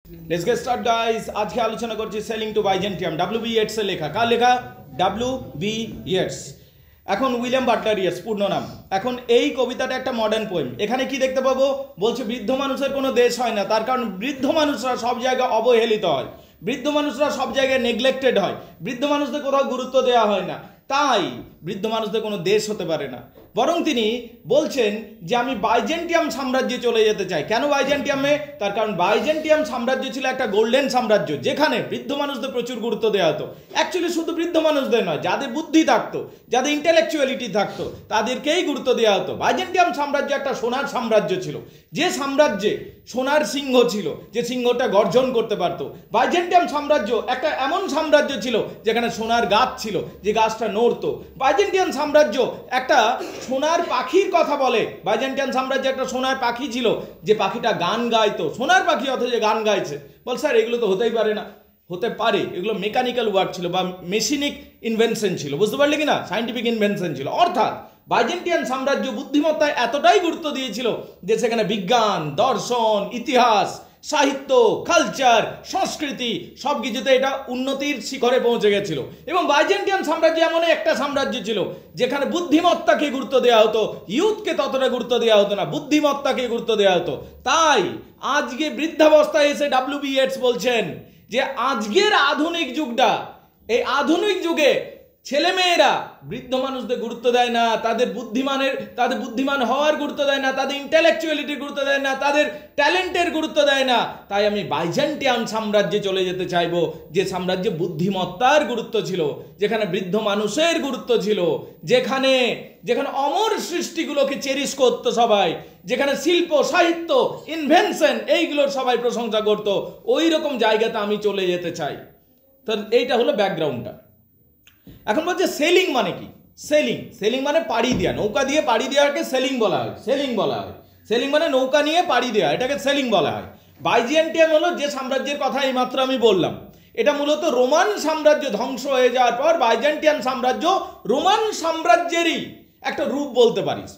Let's get start guys. आज के आलोचना করছি সেলিং টু বাইজেন্টিয়াম। ডব্লিউ.বি. ইয়েটস এর লেখা। কার লেখা? ডব্লিউ.বি. ইয়েটস। এখন উইলিয়াম বাটলার ইয়েটস পূর্ণ নাম। এখন এই কবিতাটা একটা মডার্ন পোয়েম। এখানে কি দেখতে পাবো? বলছে বৃদ্ধ মানুষের কোনো দেশ হয় না, তার কারণ বৃদ্ধ মানুষরা সব জায়গায় অবহেলিত হয়, বৃদ্ধ মানুষরা সব জায়গায় নেগলেক্টেড হয়, বৃদ্ধ মানুষদের কোথাও গুরুত্ব দেওয়া হয় না, তাই বৃদ্ধ মানুষদের কোনো দেশ হতে পারে না। বরং তিনি বলছেন যে আমি বাইজেন্টিয়াম সাম্রাজ্যে চলে যেতে চাই। কেন বাইজেন্টিয়ামে? তার কারণ বাইজেন্টিয়াম সাম্রাজ্য ছিল একটা গোল্ডেন সাম্রাজ্য, যেখানে বৃদ্ধ মানুষদের প্রচুর গুরুত্ব দেওয়া হতো। অ্যাকচুয়ালি শুধু বৃদ্ধ মানুষদের নয়, যাদের বুদ্ধি থাকতো, যাদের ইন্টেলেকচুয়ালিটি থাকতো, তাদেরকেই গুরুত্ব দেওয়া হতো। বাইজেন্টিয়াম সাম্রাজ্য একটা সোনার সাম্রাজ্য ছিল, যে সাম্রাজ্যে সোনার সিংহ ছিল, যে সিংহটা গর্জন করতে পারতো। বাইজেন্টিয়াম সাম্রাজ্য একটা এমন সাম্রাজ্য ছিল যেখানে সোনার গাছ ছিল, যে গাছটা নড়তো। বাইজেন্টিয়ান সাম্রাজ্য একটা সোনার পাখির কথা বলে। বাইজেন্টিয়ান সাম্রাজ্যে একটা সোনার পাখি ছিল, যে পাখিটা গান গাইতো। সোনার পাখি অথচ গান গাইছে। বল স্যার এগুলো তো হতেই পারে না। হতে পারে, এগুলো মেকানিক্যাল ওয়ার্ক ছিল বা মেশিনিক ইনভেনশন ছিল, বুঝতে পারলে কি না? সায়েন্টিফিক ইনভেনশন ছিল। অর্থাৎ বাইজেন্টিয়ান সাম্রাজ্য বুদ্ধিমত্তায় এতটাই গুরুত্ব দিয়েছিল যে সেখানে বিজ্ঞান, দর্শন, ইতিহাস, সাহিত্য, কালচার, সংস্কৃতি সব কিছুতে এটা উন্নতির শিখরে পৌঁছে গেছিল। এবং বাইজেন্টিয়ান সাম্রাজ্য এমন একটা সাম্রাজ্য ছিল যেখানে বুদ্ধিমত্তাকে গুরুত্ব দেওয়া হতো, ইউথকে ততটা গুরুত্ব দেওয়া হতো না, বুদ্ধিমত্তাকে গুরুত্ব দেওয়া হতো। তাই আজকে বৃদ্ধাবস্থায় এসে ডব্লিউ.বি. ইয়েটস বলছেন যে আজকের আধুনিক যুগটা, এই আধুনিক যুগে ছেলেমেয়েরা বৃদ্ধ মানুষদের গুরুত্ব দেয় না, তাদের বুদ্ধিমান হওয়ার গুরুত্ব দেয় না, তাদের ইন্টেলেকচুয়ালিটির গুরুত্ব দেয় না, তাদের ট্যালেন্টের গুরুত্ব দেয় না। তাই আমি বাইজেন্টিয়ান সাম্রাজ্যে চলে যেতে চাইবো, যে সাম্রাজ্যে বুদ্ধিমত্তার গুরুত্ব ছিল, যেখানে বৃদ্ধ মানুষের গুরুত্ব ছিল, যেখানে অমর সৃষ্টিগুলোকে চেরিশ করতো সবাই, যেখানে শিল্প, সাহিত্য, ইনভেনশন এইগুলোর সবাই প্রশংসা করতো। ওই রকম জায়গাতে আমি চলে যেতে চাই। তো এইটা হলো ব্যাকগ্রাউন্ডটা। এখন বলছে সেলিং মানে কি? সেলিং মানে পাড়ি দেওয়া, নৌকা দিয়ে পাড়ি দেওয়াকে সেলিং বলা হয়। সেলিং মানে নৌকা নিয়ে পাড়ি দেওয়া, এটাকে সেলিং বলা হয়। বাইজেন্টিয়াম হলো যে সাম্রাজ্যের কথা এইমাত্র আমি বললাম। এটা মূলত রোমান সাম্রাজ্য ধ্বংস হয়ে যাওয়ার পর বাইজেন্টিয়ান সাম্রাজ্য রোমান সাম্রাজ্যেরই একটা রূপ বলতে পারিস,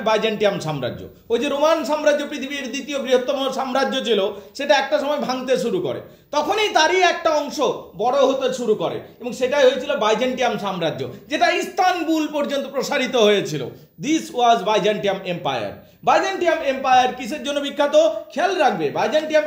বাইজেন্টিয়াম সাম্রাজ্য। ওই যে রোমান সাম্রাজ্য পৃথিবীর দ্বিতীয় বৃহত্তম সাম্রাজ্য ছিল, সেটা একটা সময় ভাঙতে শুরু করে, তখনই তারই একটা অংশ বড় হতে শুরু করে, এবং সেটাই হয়েছিল বাইজেন্টিয়াম সাম্রাজ্য, যেটা ইস্তানবুল পর্যন্ত প্রসারিত হয়েছিল। This was Byzantium empire. Byzantium empire কিসের জন্য বিখ্যাত? খেয়াল রাখবে, বাইজেন্টিয়াম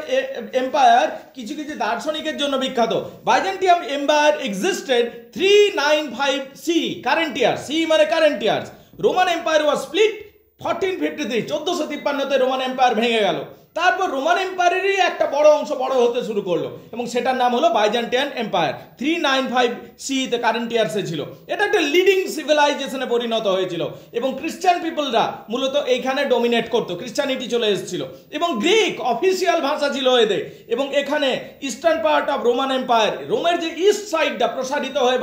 এম্পায়ার কিছু কিছু দার্শনিকের জন্য বিখ্যাত। Byzantium empire existed 395 C, current year. C মানে current year. Roman empire was split 1453, 1453-তে রোমান এম্পায়ার ভেঙে গেল। তারপর রোমান এম্পায়ারেরই একটা বড় অংশ বড় হতে শুরু করলো, এবং সেটার নাম হলো বাইজেন্টিয়ান এম্পায়ার। 395 সিতে কারেন্ট ইয়ার্সে ছিল। এটা একটা লিডিং সিভিলাইজেশনে পরিণত হয়েছিল, এবং খ্রিস্টান পিপলরা মূলত এইখানে ডোমিনেট করতো, খ্রিস্টানিটি চলে এসেছিল, এবং গ্রিক অফিসিয়াল ভাষা ছিল এদের। এবং এখানে eastern part of Roman empire, রোমের যে ইস্ট সাইডটা প্রসারিত হয়ে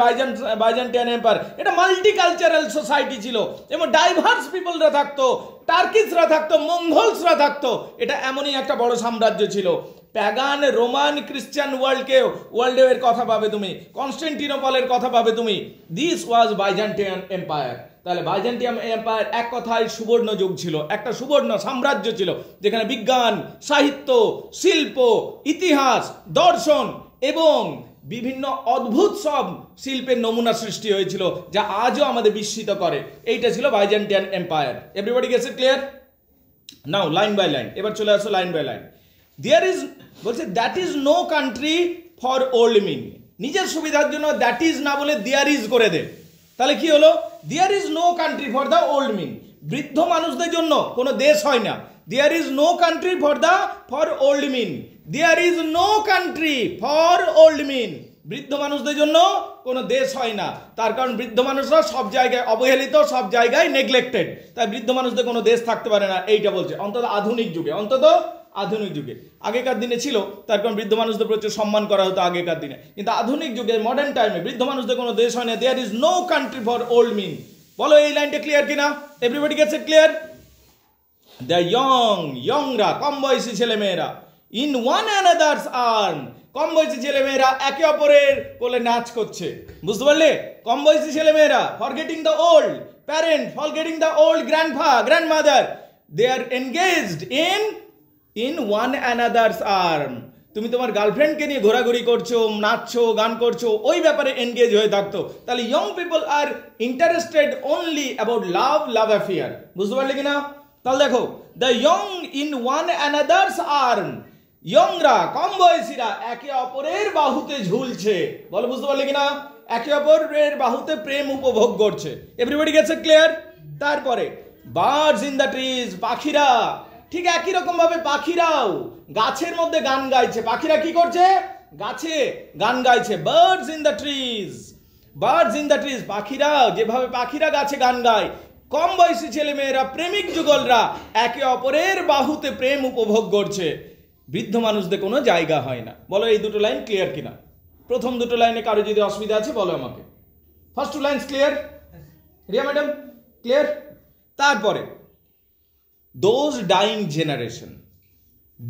বাইজেন্টিয়ান এম্পায়ার, এটা মাল্টিকালচারাল সোসাইটি ছিল, এবং ডাইভার্স পিপলরা থাকতো, টার্কিসরা থাকতো, মঙ্গলসরা থাকতো। এটা এমনই একটা বড় সাম্রাজ্য ছিল। প্যাগান, রোমান, খ্রিস্টান ওয়ার্ল্ডের কথা পাবে তুমি, কনস্টান্টিনোপলের কথা পাবে তুমি। This was Byzantine empire. তাহলে বাইজেন্টিয়ান এম্পায়ার এক কথায় সুবর্ণ যুগ ছিল, একটা সুবর্ণ সাম্রাজ্য ছিল, যেখানে বিজ্ঞান, সাহিত্য, শিল্প, ইতিহাস, দর্শন এবং বিভিন্ন অদ্ভুত সব শিল্পের নমুনা সৃষ্টি হয়েছিল, যা আজও আমাদের বিস্মিত করে। এইটা ছিল Byzantine empire. Everybody gets it clear? Now line by line, এবার চলে আসো লাইন বাই লাইন। বলছে that is no country for old men. নিজের সুবিধার জন্য দ্যাট ইজ না বলে দেয়ার ইজ করে দে। তাহলে কি হলো? There is no country for the old men. বৃদ্ধ মানুষদের জন্য কোনো দেশ হয় না। There is no country for old men. There is no country for old men. বৃদ্ধ মানুষদের জন্য কোনো দেশ হয় না, তার কারণ বৃদ্ধ মানুষরা সব জায়গায় অবহেলিত, সব জায়গায় নেগলেক্টেড। তাই বৃদ্ধ মানুষদের কোনো দেশ থাকতে পারে না, এইটা বলছে। অন্তত আধুনিক যুগে। আগেকার দিনে ছিল, তার কারণ বৃদ্ধ মানুষদের প্রচুর সম্মান করা হতো আগেকার দিনে, কিন্তু আধুনিক যুগে, মডার্ন টাইমে বৃদ্ধ মানুষদের কোনো দেশ হয় না। There is no country for old men. বলো এই লাইনটা ক্লিয়ার কিনা? Everybody gets it clear? The ইয়ংরা, কম বয়সী ছেলেমেয়েরা, ইন ওয়ান অ্যানাদারস আর্ম, কম বয়সী ছেলেমেয়েরা একে অপরের কোলে নাচ করছে, বুঝতে পারলে? কম বয়সী ছেলেমেয়েরা, forgetting the old parent, forgetting the old grandmother, they are engaged in one another's arm. তুমি তোমার গার্লফ্রেন্ডকে নিয়ে ঘোরাঘুরি করছো, নাচছো, গান করছো, ওই ব্যাপারে এনগেজ হয়ে থাকতো, তাহলে young people are interested only about love, love affair. বুঝতে পারলে কিনা? তাহলে দেখো, the young in one another's arm, ইয়ংরা কম বয়সীরা একে অপরের বাহুতে ঝুলছে। বলো বুঝতে পারলে কিনা? একে অপরের বাহুতে প্রেম উপভোগ করছে। Everybody gets it clear? তারপরে বার্ডস ইন দ্য ট্রিজ, পাখিরা ঠিক একই রকম ভাবে পাখিরাও গাছের মধ্যে গান গাইছে। পাখিরা কি করছে? গাছে গান গাইছে। Birds in the trees, birds in the trees, পাখিরা যেভাবে পাখিরা গাছে গান গায়, কম বয়সী ছেলে মেয়েরা, প্রেমিক যুগলরা একে অপরের বাহুতে প্রেম উপভোগ করছে। বৃদ্ধ মানুষদের কোনো জায়গা হয় না। বলো এই দুটো লাইন ক্লিয়ার কিনা? প্রথম দুটো লাইনে কারো যদি অসুবিধা আছে বলো আমাকে। First two lines clear? Riya madam clear? তারপরে those dying generation,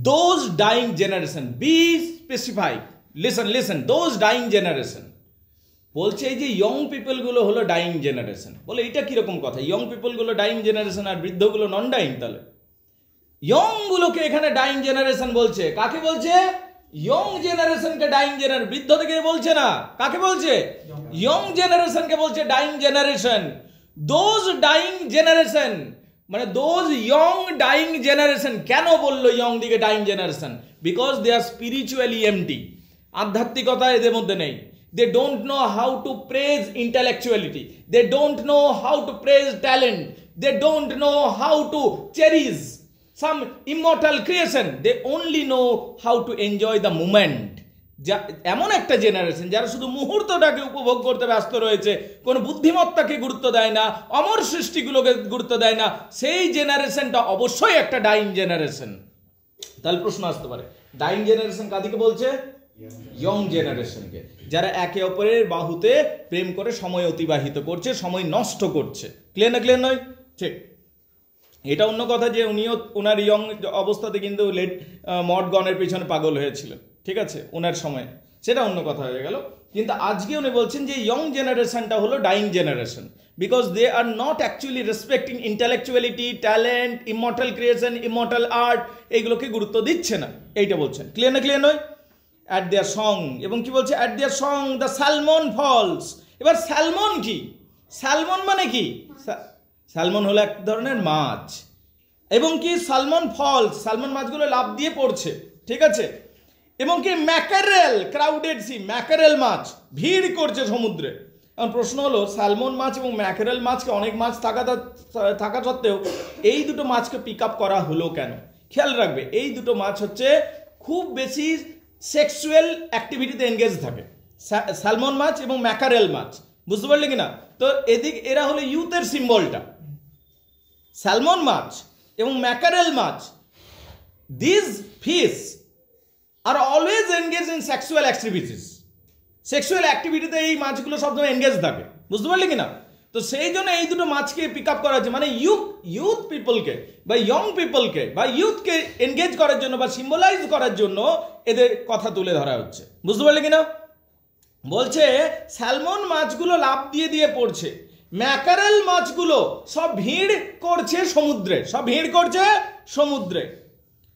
those dying generation, be specified, listen, those dying generation বলছে এই যে ইয়ং পিপল গুলো হলো ডাইং জেনারেশন। বলে এটা কিরকম কথা? ইয়ং পিপল গুলো ডাইং জেনারেশন আর বৃদ্ধগুলো নন ডাইং? তাহলে ইয়ং গুলোকে এখানে ডাইং জেনারেশন বলছে। কাকে বলছে? ইয়ং জেনারেশনকে ডাইং জেনারেশন। বৃদ্ধদেরকে বলছে না। কাকে বলছে? ইয়ং জেনারেশনকে বলছে dying generation. Those dying generation মানে দোজ ইয়ং ডাইং জেনারেশন। কেন বললো ইয়ং দিকে dying generation? Because they are spiritually empty. আধ্যাত্মিকতা এদের মধ্যে নেই। They don't know how to praise intellectuality. They don't know how to praise talent. They don't know how to cherish some immortal creation. They only know how to enjoy the moment. এমন একটা generation যারা শুধু মুহূর্তটাকে উপভোগ করতে ব্যস্ত রয়েছে, কোনো বুদ্ধিমত্তাকে গুরুত্ব দেয় না, অমর সৃষ্টিগুলোকে গুরুত্ব দেয় না। সেই জেনারেশনটা অবশ্যই একটা ডাইং জেনারেশন। তাহলে প্রশ্ন আসতে পারে, ডাইং জেনারেশন কাদিকে বলছে? ইয়ং জেনারেশনকে, যারা একে অপরের বাহুতে প্রেম করে সময় অতিবাহিত করছে, সময় নষ্ট করছে। ক্লিয়ার না? ক্লিয়ার নয়? ঠিক। এটা অন্য কথা যে উনিও ওনার ইয়ং অবস্থাতে কিন্তু লেট মড গনের পিছনে পাগল হয়েছিলেন, ঠিক আছে, ওনার সময়, সেটা অন্য কথা হয়ে গেল। কিন্তু আজকে উনি বলছেন যে ইয়ং জেনারেশনটা হলো dying generation, because they are not actually respecting intellectuality, talent, immortal creation, immortal art, এইগুলোকে গুরুত্ব দিচ্ছে না। এইটা বলছেন। ক্লিয়ার না? ক্লিয়ার নয়? অ্যাট দেয়ার সং, এবং কি বলছে? At their song the salmon falls. এবার স্যালমন কি? স্যালমন মানে কি? স্যালমন হলো এক ধরনের মাছ, এবং কি স্যালমন ফলস, স্যালমন মাছগুলো লাফ দিয়ে পড়ছে, ঠিক আছে, এবং কি ম্যাকারেল, ক্রাউডেড সি, ম্যাকারেল মাছ ভিড় করছে সমুদ্রে। এখন প্রশ্ন হলো, স্যালমন মাছ এবং ম্যাকারেল মাছকে, অনেক মাছ থাকা সত্ত্বেও এই দুটো মাছকে পিক আপ করা হলো কেন? খেয়াল রাখবে, এই দুটো মাছ হচ্ছে খুব বেশি সেক্সুয়াল অ্যাক্টিভিটিতে এনগেজ থাকে, স্যালমন মাছ এবং ম্যাকারেল মাছ। বুঝতে পারলে কিনা? তো এরা হলো ইউথের সিম্বলটা। স্যালমন মাছ এবং ম্যাকারেল মাছ, this fish are always engage in sexual activities. Sexual অ্যাক্টিভিটিতে এই মাছগুলো সবসময় এনগেজ থাকে। বুঝতে পারলে কিনা? তো সেই জন্য এই দুটো মাছকে পিক আপ করা হচ্ছে, মানে ইউথ পিপলকে বা ইয়ং পিপলকে বা ইউথকে এনগেজ করার জন্য বা সিম্বলাইজ করার জন্য এদের কথা তুলে ধরা হচ্ছে। বুঝতে পারলে কিনা? বলছে স্যালমন মাছগুলো লাফ দিয়ে দিয়ে পড়ছে, ম্যাকারেল মাছগুলো সব ভিড় করছে সমুদ্রে, সব ভিড় করছে সমুদ্রে।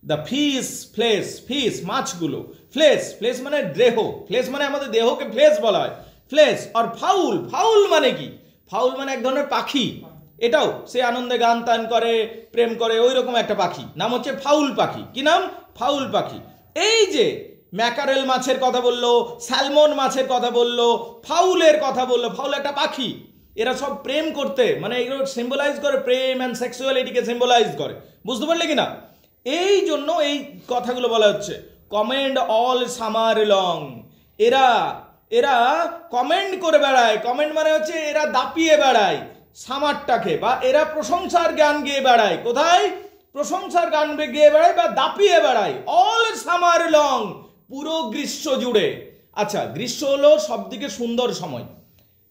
দ্য ফিশ, ফ্লেশ, ফিশ মাছগুলো, ফ্লেশ, ফ্লেশ মানে দেহ, ফ্লেশ মানে আমাদের দেহকে ফ্লেশ বলা হয়, ফ্লেশ। আর ফাউল, ফাউল মানে কি? ফাউল মানে এক ধরনের পাখি, এটাও সে আনন্দে গান তান করে, প্রেম করে, ওই রকম একটা পাখি, নাম হচ্ছে ফাউল পাখি। কি নাম? ফাউল পাখি। এই যে ম্যাকারেল মাছের কথা বললো, স্যালমন মাছের কথা বললো, ফাউলের কথা বললো, ফাউল একটা পাখি, এরা সব প্রেম করতে, মানে এগুলো সিম্বলাইজ করে, প্রেম অ্যান্ড সেক্সুয়ালিটিকে সিম্বলাইজ করে। বুঝতে পারলে কিনা? এই জন্য এই কথাগুলো বলা হচ্ছে। কমেন্ড অল সামার লং, এরা এরা কমেন্ট করে বেড়ায়। কমেন্ট মানে হচ্ছে এরা দাপিয়ে বেড়ায় সামারটাকে, বা এরা প্রশংসার গান গেয়ে বেড়ায়। কোথায়? প্রশংসার গান গেয়ে বেড়ায় বা দাপিয়ে বেড়ায়। অল সামার লং, পুরো গ্রীষ্ম জুড়ে। আচ্ছা, গ্রীষ্ম হলো সব থেকে সুন্দর সময়,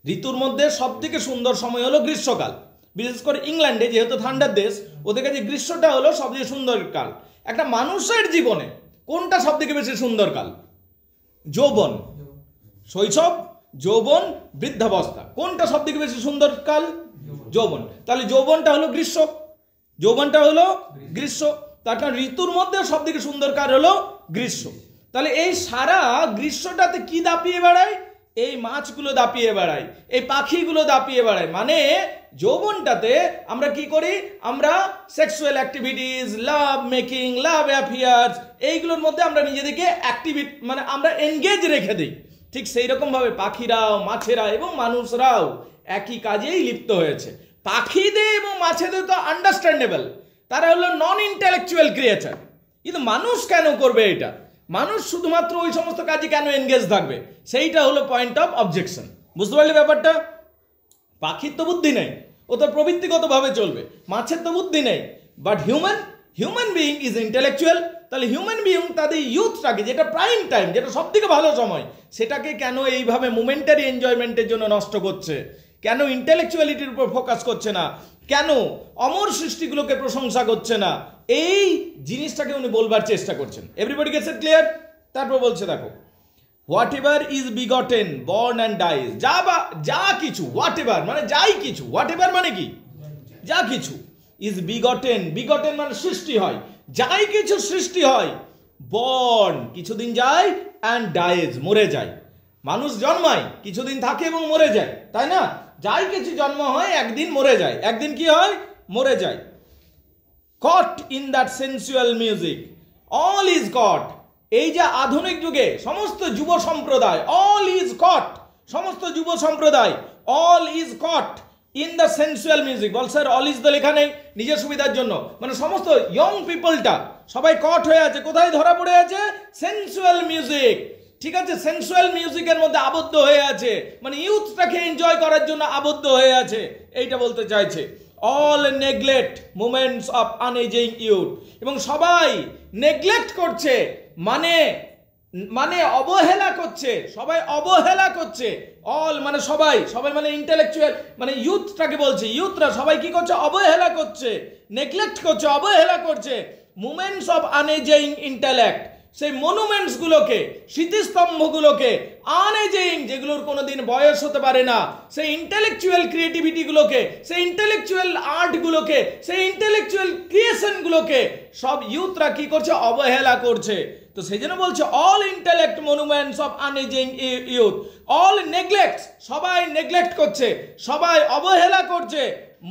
ঋতুর মধ্যে সব থেকে সুন্দর সময় হলো গ্রীষ্মকাল। বিশেষ করে ইংল্যান্ডে, যেহেতু ঠান্ডার দেশ, ওদের কাছে গ্রীষ্মটা হলো সবচেয়ে সুন্দর কাল। একটা মানুষের জীবনে কোনটা সব থেকে বেশি সুন্দর কাল? যৌবন, শৈশব, যৌবন, বৃদ্ধাবস্থা। কোনটা সব থেকে বেশি সুন্দর কাল? যৌবন। তাহলে যৌবনটা হলো গ্রীষ্ম, যৌবনটা হলো গ্রীষ্ম। তার কারণ ঋতুর মধ্যে সব থেকে সুন্দর কাল হলো গ্রীষ্ম। তাহলে এই সারা গ্রীষ্মটাতে কি দাপিয়ে বেড়ায়? এই মাছগুলো দাপিয়ে বেড়ায়, এই পাখিগুলো দাপিয়ে বেড়ায়। মানে যৌবনটাতে আমরা কি করি? আমরা সেক্সুয়াল অ্যাক্টিভিটিস, লাভ মেকিং, লাভ অ্যাফেয়ার্স, এইগুলোর মধ্যে আমরা নিজেদেরকে মানে আমরা এনগেজ রেখে দিই। ঠিক সেই রকম ভাবে পাখিরাও, মাছেরা এবং মানুষরাও একই কাজেই লিপ্ত হয়েছে। পাখিদের এবং মাছেদের তো আন্ডারস্ট্যান্ডেবল, তারা হলো নন ইন্টেলেকচুয়াল ক্রিয়েচার, কিন্তু মানুষ কেন করবে এটা? মানুষ শুধুমাত্র ওই সমস্ত কাজে কেন এনগেজ থাকবে? সেইটা হলো পয়েন্ট অফ অবজেকশন। বুঝতে পারলে ব্যাপারটা? পাখির তো বুদ্ধি নেই, ও তো প্রবৃত্তিগতভাবে চলবে। মাছের তো বুদ্ধি নেই, but human being is intellectual. তাহলে হিউম্যান বিইং তাদের ইউথটাকে, যেটা প্রাইম টাইম, যেটা সব থেকে ভালো সময়, সেটাকে কেন এইভাবে মোমেন্টারি এনজয়মেন্টের জন্য নষ্ট করছে? কেন ইন্টেলেকচুয়ালিটির উপর ফোকাস করছে না? কেন অমর সৃষ্টিগুলোকে প্রশংসা করছে না? এই জিনিসটাকে উনি বলবার চেষ্টা করছেন। Everybody gets it clear? তারপর বলছে দেখো, whatever is begotten, born and dies. যা কিছু, হোয়াট এভার মানে যাই কিছু, হোয়াট এভার মানে কি? যা কিছু। ইজ বিগটেন মানে সৃষ্টি হয়, যাই কিছু সৃষ্টি হয়। বর্ন কিছুদিন যায়, অ্যান্ড ডাইজ মরে যায়। মানুষ জন্মায়, কিছুদিন থাকে এবং মরে যায়, তাই না? যাই কিছু জন্ম হয়, একদিন মরে যায়। একদিন কি হয়? মরে যায়। Caught in that sensual music, all is caught. এই যে আধুনিক যুগে সমস্ত যুব সম্প্রদায়, অল ইজ কট, সমস্ত যুব সম্প্রদায় all is caught in the sensual music. বল স্যার, অল ইজ তো লেখা নেই নিজের সুবিধার জন্য, মানে সমস্ত ইয়ং পিপলটা সবাই কট হয়ে আছে। কোথায় ধরা পড়ে আছে? Sensual music. ঠিক আছে, সেন্সুয়াল মিউজিকের মধ্যে আবদ্ধ হয়ে আছে, মানে ইউথটাকে এনজয় করার জন্য আবদ্ধ হয়ে আছে, এইটা বলতে চাইছে। All neglect moments of unageing youth, এবং সবাই নেগলেক্ট করছে, মানে অবহেলা করছে, সবাই অবহেলা করছে। অল মানে সবাই মানে ইন্টেলেকচুয়াল, মানে ইউথটাকে বলছে। ইউথরা সবাই কি করছে? অবহেলা করছে, নেগলেক্ট করছে, অবহেলা করছে মোমেন্টস অফ আনএজিং ইন্টেলেক্ট, সেই মনুমেন্টস গুলোকে, স্মৃতিস্তম্ভগুলোকে, আনএজিং, যেগুলোর কোনোদিন বয়স হতে পারে না, সেই ইন্টেলেকচুয়াল ক্রিয়েটিভিটি গুলোকে, সেই ইন্টেলেকচুয়াল আর্ট গুলোকে, সেই ইন্টেলেকচুয়াল ক্রিয়েশন গুলোকে সব ইউথরা কি করছে? অবহেলা করছে। তো সেই জন্য বলছে all intellect monuments of unageing youth, all neglect, সবাই নেগলেক্ট করছে, সবাই অবহেলা করছে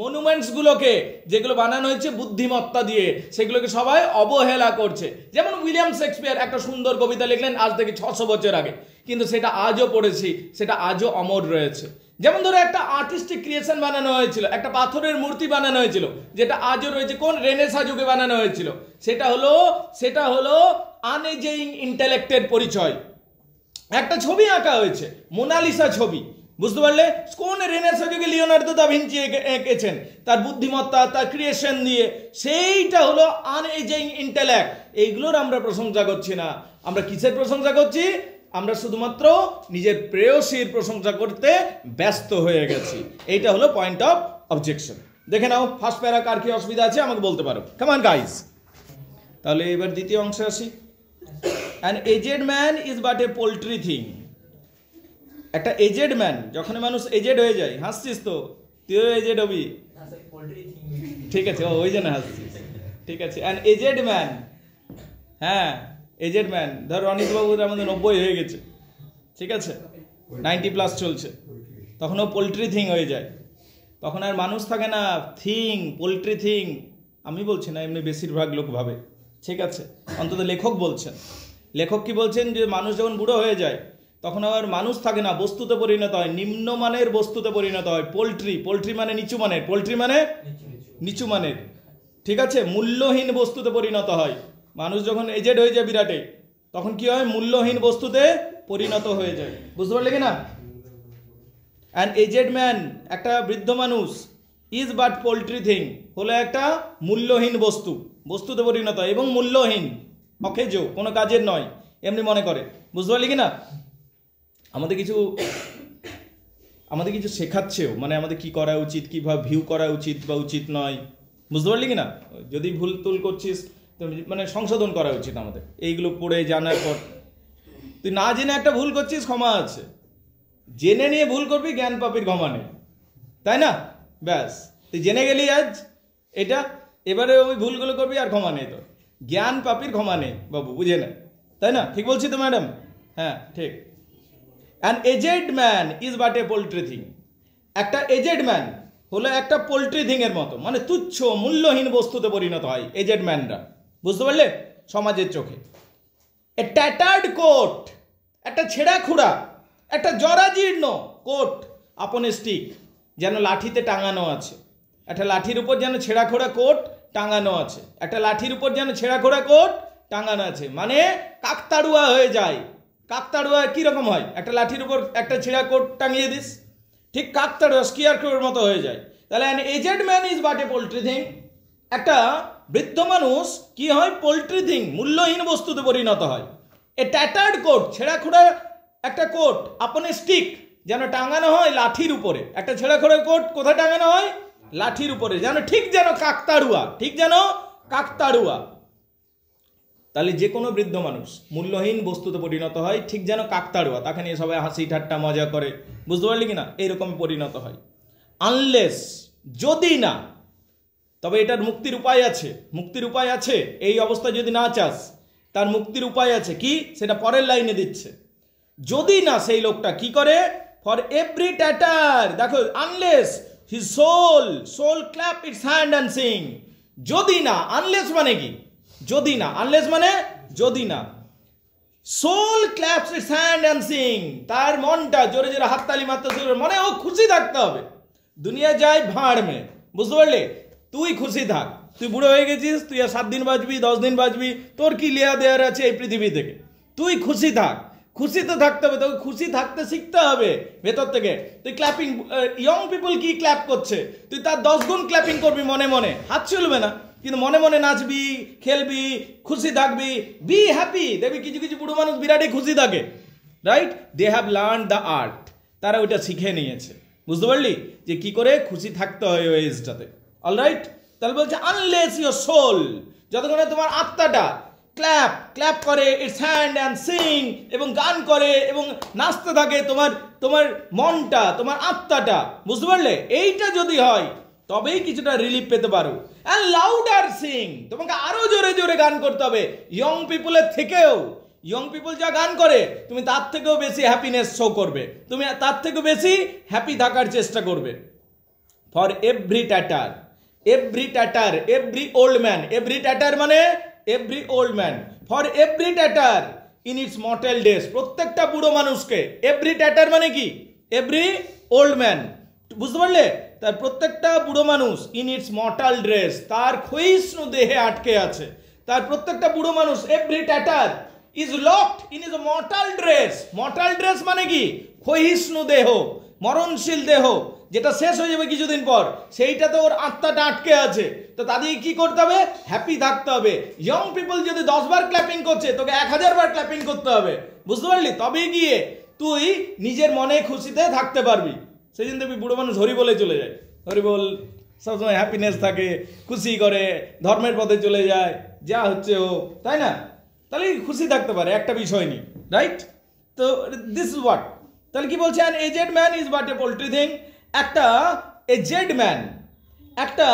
মনুমেন্টস গুলোকে, যেগুলো বানানো হয়েছে বুদ্ধিমত্তা দিয়ে, সেগুলোকে সবাই অবহেলা করছে। যেমন উইলিয়াম শেক্সপিয়ার একটা সুন্দর কবিতা লিখলেন আজ থেকে 600 বছর আগে, কিন্তু সেটা আজও পড়েছি, সেটা আজও অমর রয়েছে। যেমন ধরো একটা আর্টিস্টিক ক্রিয়েশন বানানো হয়েছিল, একটা পাথরের মূর্তি বানানো হয়েছিল, যেটা আজও রয়েছে। কোন? রেনেসাঁ যুগে বানানো হয়েছিল। সেটা হলো আনএজিং ইন্টেলেক্টের পরিচয়। একটা ছবি আঁকা হয়েছে, মোনালিসা ছবি, বুঝতে পারলে? কোন? রেনেসাঁ যুগে লিওনার্দো দা ভিঞ্চি এঁকেছেন তার বুদ্ধিমত্তা, তার ক্রিয়েশন দিয়ে। সেইটা হলো আনএজিং ইন্টেলেক্ট। এইগুলোর আমরা প্রশংসা করছি না। আমরা কিসের প্রশংসা করছি? আমরা শুধুমাত্র নিজের প্রেয়সীর প্রশংসা করতে ব্যস্ত হয়ে গেছি। এইটা হলো পয়েন্ট অফ অবজেকশন। দেখে নাও ফার্স্ট প্যারা কার কি অসুবিধা আছে আমাকে বলতে পারো। Come on guys. তাহলে এবার দ্বিতীয় অংশে আসি। An aged man is but a paltry thing. একটা এজেড ম্যান, যখন মানুষ এজেড হয়ে যায়, হাসছিস তো, তুইও এজেড হবি, ঠিক আছে? ওই জন্য হাসছিস, ঠিক আছে। অ্যান এজেড ম্যান, হ্যাঁ এজেড ম্যান, ধর রনিত বাবুর আমাদের 90 হয়ে গেছে, ঠিক আছে, 90+ চলছে, তখন ও পোল্ট্রি থিং হয়ে যায়। তখন আর মানুষ থাকে না, থিং, পোল্ট্রি থিং। আমি বলছি না, এমনি বেশিরভাগ লোক ভাবে, ঠিক আছে? অন্তত লেখক বলছেন। লেখক কি বলছেন? যে মানুষ যখন বুড়ো হয়ে যায় তখন আবার মানুষ থাকে না, বস্তুতে পরিণত হয়, নিম্নমানের বস্তুতে পরিণত হয়। পোল্ট্রি মানে নিচু মানের, পোল্ট্রি মানে নিচু মানের, ঠিক আছে? মূল্যহীন বস্তুতে পরিণত হয়। মানুষ যখন এজেড হয়ে যায় বিরাটে, তখন কি হয়? মূল্যহীন বস্তুতে পরিণত হয়ে যায়। বুঝতে পারলে কি না? অ্যান এজেড ম্যান, একটা বৃদ্ধ মানুষ, ইজ বাট পোল্ট্রি থিং, হলো একটা মূল্যহীন বস্তুতে পরিণত হয়, এবং মূল্যহীন, অকেজ, কোনো কাজের নয়, এমনি মনে করে। বুঝতে পারলি কি না? আমাদের কিছু শেখাচ্ছেও, মানে আমাদের কি করা উচিত, কিভাবে ভিউ করা উচিত বা উচিত নয়। বুঝতে পারলি কি না? যদি ভুল তুল করছিস তো মানে সংশোধন করা উচিত আমাদের, এইগুলো পড়ে জানার পর। তুই না জেনে একটা ভুল করছিস, ক্ষমা আছে। জেনে নিয়ে ভুল করবি, জ্ঞান পাপির ক্ষমা নেই, তাই না? ব্যাস, তুই জেনে গেলি আজ এটা, এবারে ওই ভুলগুলো করবি আর ক্ষমা নেই তোর। জ্ঞান পাপির ক্ষমা নেই বাবু, বুঝে না? তাই না? ঠিক বলছি তো ম্যাডাম? হ্যাঁ ঠিক। An aged man is but a paltry thing. একটা এজেড ম্যান হলো একটা পোল্ট্রি থিং এর মতো, মানে তুচ্ছ মূল্যহীন বস্তুতে পরিণত হয় এজেড ম্যানরা, বুঝতে পারলে, সমাজের চোখে। এ ট্যাটার্ড কোট, একটা ছেঁড়া খুঁড়া, একটা জরাজীর্ণ কোট আপন স্টিক, যেন লাঠিতে টাঙানো আছে। একটা লাঠির উপর যেন ছেঁড়া খোড়া কোট টাঙানো আছে, একটা লাঠির উপর যেন ছেঁড়া খোড়া কোট টাঙানো আছে, মানে কাকতাড়ুয়া হয়ে যায়। কাকতাড়ুয়া কীরকম হয়? একটা লাঠির উপর একটা ছেঁড়া কোট টাঙিয়ে দিস, ঠিক কাকতাড়ুয়া স্কিয়ারক্রোর মতো হয়ে যায়। তাহলে an aged man is but a paltry thing. একটা বৃদ্ধ মানুষ কি হয়? পোল্ট্রি থিং, মূল্যহীন বস্তুতে পরিণত হয়। এ ট্যাটার্ড কোট, ছেঁড়া খোড়া একটা কোট আপন স্টিক, যেন টাঙানো হয় লাঠির উপরে। একটা ছেঁড়া খোড়া কোট কোথায় টাঙানো হয়? লাঠির উপরে, যেন ঠিক যেন কাকতাড়ুয়া, ঠিক যেন কাকতাড়ুয়া। তাহলে যে কোনো বৃদ্ধ মানুষ মূল্যহীন বস্তুতে পরিণত হয় ঠিক যেন কাকতাড়ুয়া, তাকে নিয়ে সবাই হাসি ঠাট্টা মজা করে, বুঝতে পারলি কিনা? এইরকম পরিণত হয়। আনলেস, যদি না, তবে এটার মুক্তির উপায় আছে। মুক্তির উপায় আছে, এই অবস্থা যদি না চাস তার মুক্তির উপায় আছে। কি? সেটা পরের লাইনে দিচ্ছে। যদি না সেই লোকটা কি করে? ফর এভরি ট্যাটার, দেখো, unless his soul clap its hand and sing. যদি না, আনলেস মানে কি? যদি না, আনলেস মানে যদি না। Soul claps its hand and sing, তার মনটা জোরে জোরে হাততালি মারতে শুরু, মানে ও খুশি থাকতে হবে। দুনিয়া যায় ভাঁড় মে, বুঝতে পারলে? তুই খুশি থাক। তুই বুড়ো হয়ে গেছিস, তুই আর 7 দিন বাঁচবি, 10 দিন বাঁচবি, তোর কি লেয়া দেয়ার আছে এই পৃথিবী থেকে? তুই খুশি থাক। খুশিতে থাকতে হবে, তোকে খুশি থাকতে শিখতে হবে ভেতর থেকে। তুই ক্ল্যাপিং, ইয়ং পিপল কি ক্ল্যাপ করছে, তুই তার 10 গুণ ক্ল্যাপিং করবি মনে মনে, হাত চলবে না, কিন্তু মনে মনে নাচবি, খেলবি, খুশি থাকবি, বি হ্যাপি। দেখবি কিছু কিছু বুড়ো মানুষ বিরাটই খুশি থাকে, right? They have learn the art, তারা ওইটা শিখে নিয়েছে, বুঝতে পারলি, যে কি করে খুশি থাকতে হয় ওই এজটাতে। অলরাইট? তাহলে বলছে আনলেস ইয়োর সোল, যতক্ষণে তোমার আত্মাটা ক্ল্যাপ করে ইটস হ্যান্ড অ্যান্ড সিং, এবং গান করে এবং নাচতে থাকে, তোমার মনটা, তোমার আত্মাটা, বুঝতে পারলে? এইটা যদি হয় তবেই কিছুটা রিলিফ পেতে পারো। অ্যান্ড লাউডার সিং, তোমাকে আরো জোরে জোরে গান করতে হবে। ইয়ং পিপলের থেকেও, ইয়ং পিপল যা গান করে তুমি তার থেকেও বেশি হ্যাপিনেস শো করবে, তুমি তার থেকেও বেশি হ্যাপি থাকার চেষ্টা করবে। For every tatter, every old man, every tatter মানে every old man, for every tatter in its mortal days, প্রত্যেকটা বুড়ো মানুষকে, এভরি ট্যাটার মানে কি? এভরি ওল্ড ম্যান, বুঝতে পারলে? তার প্রত্যেকটা বুড়ো মানুষ ইন ইটস মর্টাল ড্রেস, তার ক্ষয়িষ্ণু দেহে আটকে আছে। তার প্রত্যেকটা বুড়ো মানুষ, every tatter is locked in is mortal dress. Mortal dress মানে কি? ক্ষয়িষ্ণু দেহ, মরণশীল দেহ, যেটা শেষ হয়ে যাবে কিছুদিন পর, সেইটাতে ওর আত্মাটা আটকে আছে। তো তাদের কি করতে হবে? হ্যাপি থাকতে হবে। ইয়ং পিপল যদি 10 বার ক্ল্যাপিং করছে, তোকে 1000 বার ক্ল্যাপিং করতে হবে, বুঝতে পারলি? তবে গিয়ে তুই নিজের মনে খুশিতে থাকতে পারবি। সেই জন্য দেখবি বুড়ো মানুষ হরি বলে চলে যায়, হরি বল, সবসময় হ্যাপিনেস থাকে, খুশি করে, ধর্মের পথে চলে যায়, যা হচ্ছে ও, তাই না? তাহলে খুশি থাকতে পারে, একটা বিষয় নেই, রাইট? তো দিস ইজ হোয়াট। তাহলে কি বলছে? An aged man is but a paltry thing. একটা এজেড ম্যান, একটা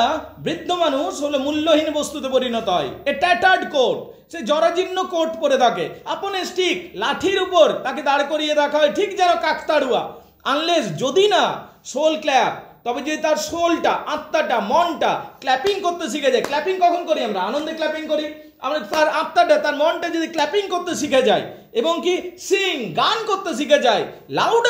বৃদ্ধ মানুষ হলো মূল্যহীন বস্তুতে পরিণত হয়। এ ট্যাটার্ড কোট, সে জরাজীর্ণ কোট পরে থাকে, আপন স্টিক, লাঠির উপর তাকে দাঁড় করিয়ে রাখা হয় ঠিক যেন কাকতাড়ুয়া। আনলেস, যদি না, সোল ক্ল্যাপ, তবে যদি তার সোলটা, আত্মাটা, মনটা ক্ল্যাপিং করতে শিখে যায়। ক্ল্যাপিং কখন করি আমরা? আনন্দে ক্ল্যাপিং করি। আমরা তার আত্মাটা, তার মনটা যদি ক্ল্যাপিং করতে শিখে যায় এবং কি সিং, গান করতে শিখে যায়, লাউড